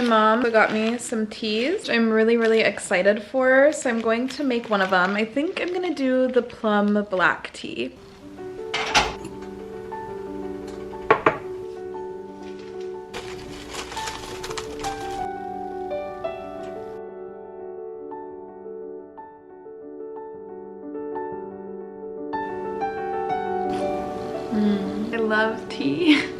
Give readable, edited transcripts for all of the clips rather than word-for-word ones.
mom got me some teas I'm really excited for, so I'm going to make one of them. I think I'm gonna do the plum black tea. I love tea.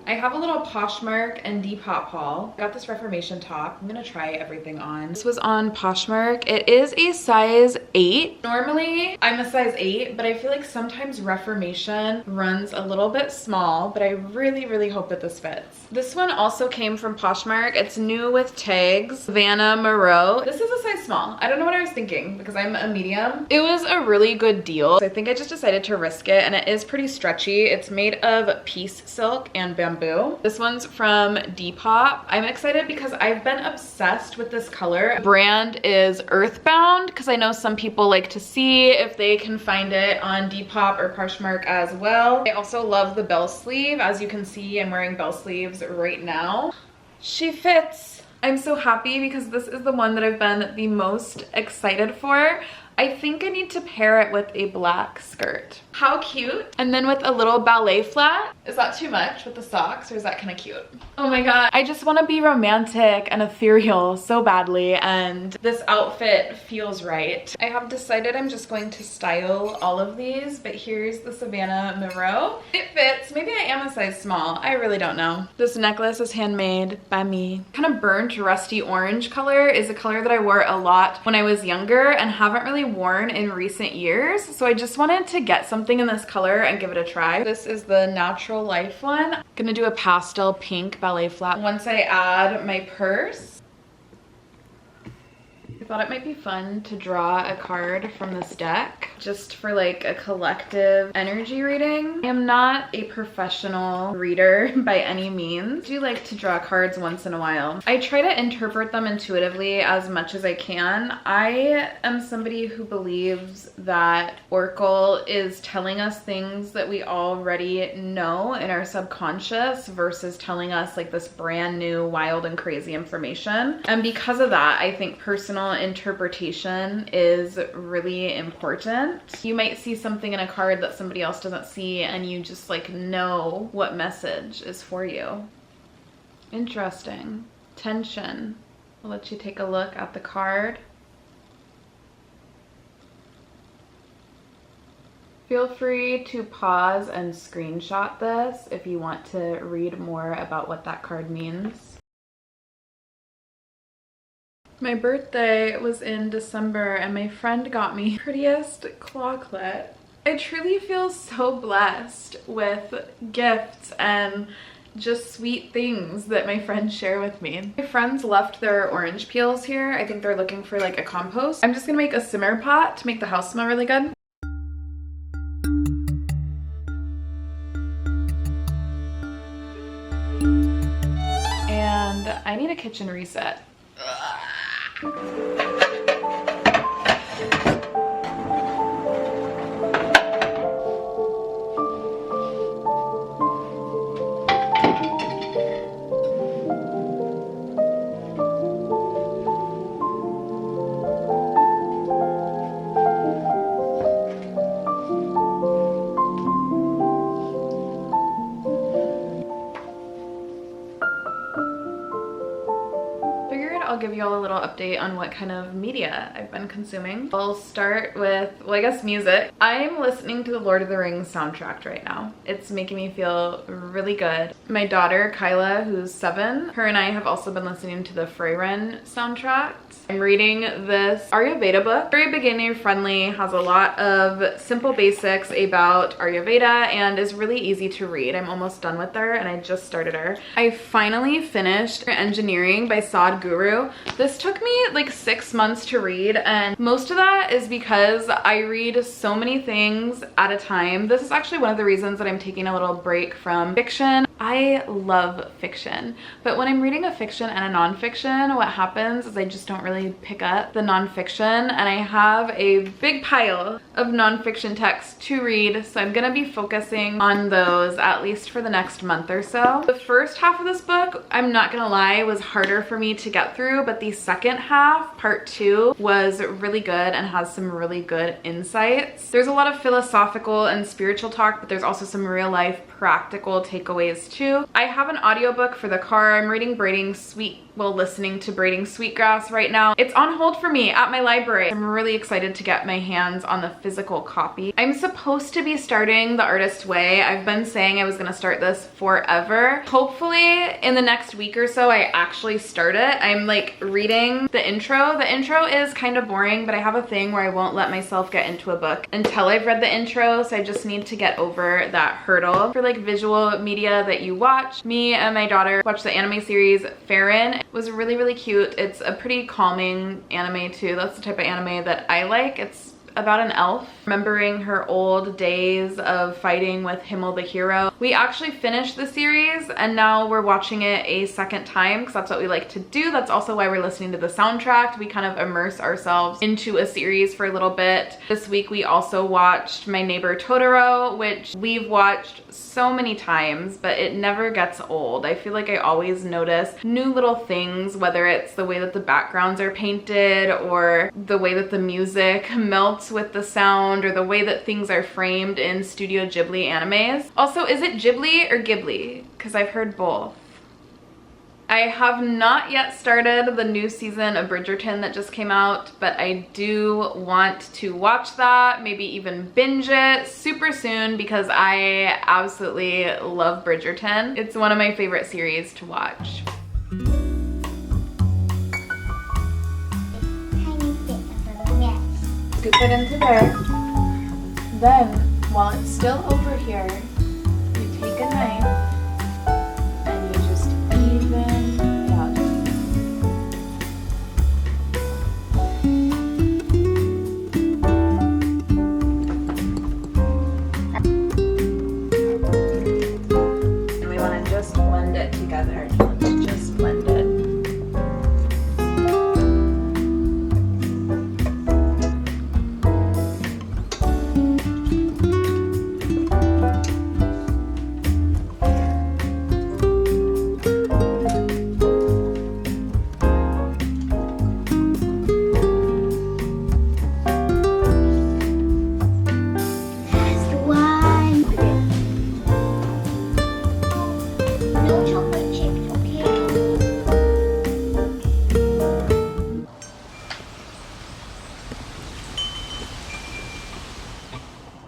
I have a little Poshmark and Depop haul. I got this Reformation top. I'm gonna try everything on. This was on Poshmark. It is a size 8. Normally, I'm a size 8, but I feel like sometimes Reformation runs a little bit small, but I really hope that this fits. This one also came from Poshmark. It's new with tags. Savannah Moreau. This is a size small. I don't know what I was thinking because I'm a medium. It was a really good deal. So I think I just decided to risk it, and it is pretty stretchy. It's made of piece silk and bamboo. This one's from Depop. I'm excited because I've been obsessed with this color. The brand is Earthbound because I know some people like to see if they can find it on Depop or Poshmark as well. I also love the bell sleeve. As you can see, I'm wearing bell sleeves right now. She fits. I'm so happy because this is the one that I've been the most excited for. I think I need to pair it with a black skirt. How cute. And then with a little ballet flat. Is that too much with the socks, or is that kind of cute? Oh my god. I just want to be romantic and ethereal so badly, and this outfit feels right. I have decided I'm just going to style all of these, but here's the Savannah Moreau. It fits. Maybe I am a size small. I really don't know. This necklace is handmade by me. Kind of burnt rusty orange color is a color that I wore a lot when I was younger and haven't really worn in recent years, so I just wanted to get something in this color and give it a try. This is the Natural Life one. I'm gonna do a pastel pink ballet flat once I add my purse. I thought it might be fun to draw a card from this deck just for like a collective energy reading. I am not a professional reader by any means. I do like to draw cards once in a while. I try to interpret them intuitively as much as I can. I am somebody who believes that Oracle is telling us things that we already know in our subconscious versus telling us like this brand new wild and crazy information. And because of that, I think personal interpretation is really important. You might see something in a card that somebody else doesn't see, and you just like know what message is for you. Interesting. Tension. I'll let you take a look at the card. Feel free to pause and screenshot this if you want to read more about what that card means. My birthday was in December and my friend got me the prettiest clawclit. I truly feel so blessed with gifts and just sweet things that my friends share with me. My friends left their orange peels here. I think they're looking for like a compost. I'm just gonna make a simmer pot to make the house smell really good. And I need a kitchen reset. I'll give you all a little update on what kind of media I've been consuming. I'll start with, well, I guess music. I'm listening to the Lord of the Rings soundtrack right now. It's making me feel really good. My daughter, Kyla, who's 7, her and I have also been listening to the Freyren soundtrack. I'm reading this Ayurveda book. Very beginner friendly, has a lot of simple basics about Ayurveda, and is really easy to read. I'm almost done with her and I just started her. I finally finished Engineering by Sadhguru. This took took me like 6 months to read, and most of that is because I read so many things at a time. This is actually one of the reasons that I'm taking a little break from fiction. I love fiction, but when I'm reading a fiction and a nonfiction, what happens is I just don't really pick up the nonfiction, and I have a big pile of nonfiction texts to read, so I'm gonna be focusing on those at least for the next month or so. The first half of this book, I'm not gonna lie, was harder for me to get through, but the second half, part 2, was really good and has some really good insights. There's a lot of philosophical and spiritual talk, but there's also some real life practical takeaways too. I have an audiobook for the car. I'm reading listening to Braiding Sweetgrass right now. It's on hold for me at my library. I'm really excited to get my hands on the physical copy. I'm supposed to be starting The Artist's Way. I've been saying I was gonna start this forever. Hopefully in the next week or so, I actually start it. I'm like reading the intro. The intro is kind of boring, but I have a thing where I won't let myself get into a book until I've read the intro, so I just need to get over that hurdle. For like visual media that you watch, me and my daughter watched the anime series Farron. It was really, really cute. It's a pretty calming anime too. That's the type of anime that I like. It's about an elf remembering her old days of fighting with Himmel the hero. We actually finished the series and now we're watching it a second time because that's what we like to do. That's also why we're listening to the soundtrack. We kind of immerse ourselves into a series for a little bit. This week we also watched My Neighbor Totoro, which we've watched so many times, but it never gets old. I feel like I always notice new little things, whether it's the way that the backgrounds are painted or the way that the music melts with the sound or the way that things are framed in Studio Ghibli animes. Also, is it Ghibli or Ghibli? Because I've heard both. I have not yet started the new season of Bridgerton that just came out, but I do want to watch that, maybe even binge it super soon because I absolutely love Bridgerton. It's one of my favorite series to watch. Scoop it into there. Then, while it's still over here, you take a knife and you just even it out. And we want to just blend it together. Let's just blend it.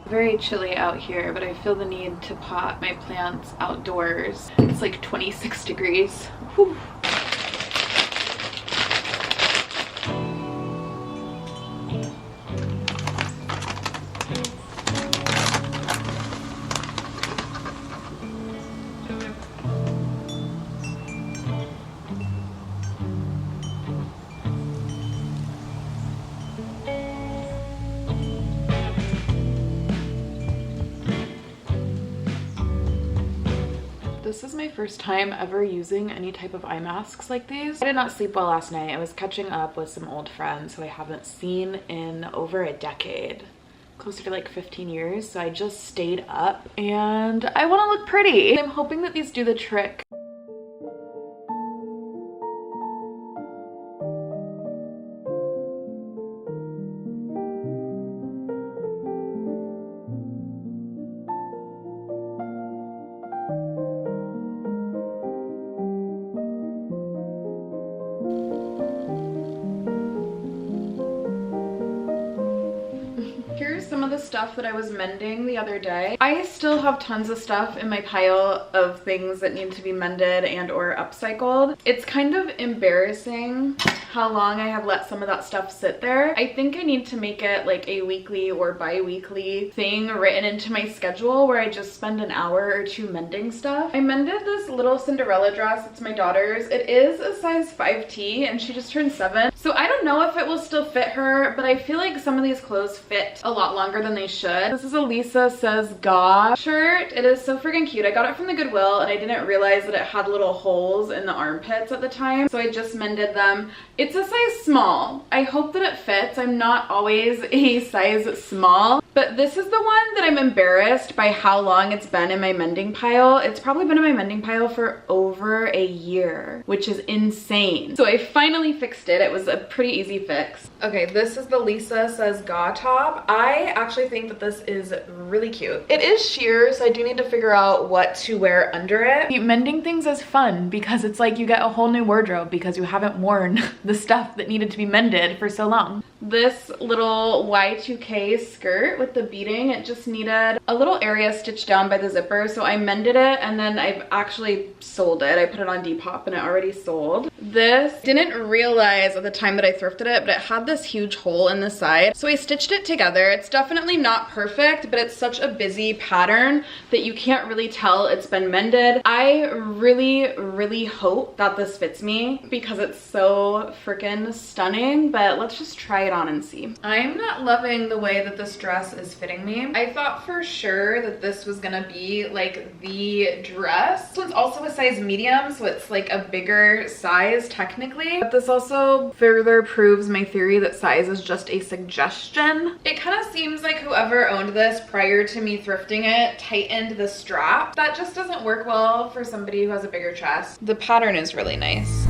Very chilly out here, but I feel the need to pot my plants outdoors. It's like 26 degrees. Whew. This is my first time ever using any type of eye masks like these. I did not sleep well last night. I was catching up with some old friends who I haven't seen in over a decade. Closer to like 15 years. So I just stayed up and I want to look pretty. I'm hoping that these do the trick. Here's some of the stuff that I was mending the other day. I still have tons of stuff in my pile of things that need to be mended and or upcycled. It's kind of embarrassing how long I have let some of that stuff sit there. I think I need to make it like a weekly or bi-weekly thing written into my schedule where I just spend an hour or two mending stuff. I mended this little Cinderella dress. It's my daughter's. It is a size 5T and she just turned 7. So I don't know if it will still fit her, but I feel like some of these clothes fit a lot longer than they should. This is a Lisa Says Ga shirt. It is so freaking cute. I got it from the Goodwill and I didn't realize that it had little holes in the armpits at the time. So I just mended them. It's a size small. I hope that it fits. I'm not always a size small, but this is the one that I'm embarrassed by how long it's been in my mending pile. It's probably been in my mending pile for over a year, which is insane. So I finally fixed it. It was a pretty easy fix. Okay, this is the Lisa Says Ga top. I actually think that this is really cute. It is sheer, so I do need to figure out what to wear under it. Mending things is fun because it's like you get a whole new wardrobe because you haven't worn the stuff that needed to be mended for so long. This little Y2K skirt with the beading, it just needed a little area stitched down by the zipper, so I mended it and then I've actually sold it. I put it on Depop and it already sold. This, didn't realize at the time that I thrifted it, but it had this huge hole in the side, so I stitched it together. It's definitely not perfect, but it's such a busy pattern that you can't really tell it's been mended. I really hope that this fits me because it's so freaking stunning, but let's just try it on and see. I'm not loving the way that this dress is fitting me. I thought for sure that this was gonna be like the dress. This one's also a size medium, so it's like a bigger size technically, but this also further proves my theory that size is just a suggestion. It kind of seems like whoever owned this prior to me thrifting it tightened the strap. That just doesn't work well for somebody who has a bigger chest. The pattern is really nice.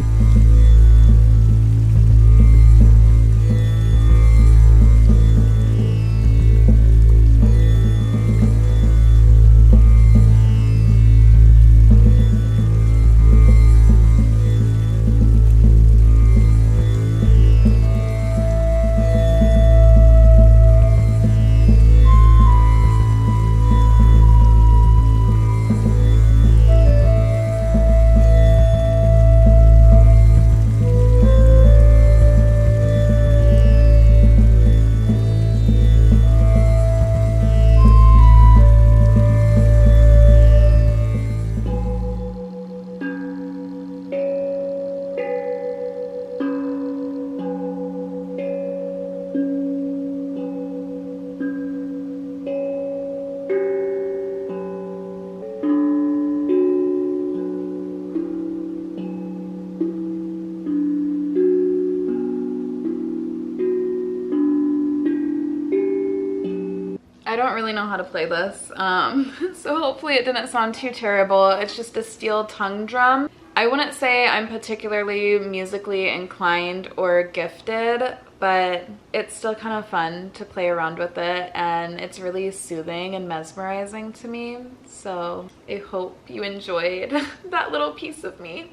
I don't really know how to play this, so hopefully it didn't sound too terrible. It's just a steel tongue drum. I wouldn't say I'm particularly musically inclined or gifted, but it's still kind of fun to play around with it, and it's really soothing and mesmerizing to me. So I hope you enjoyed that little piece of me.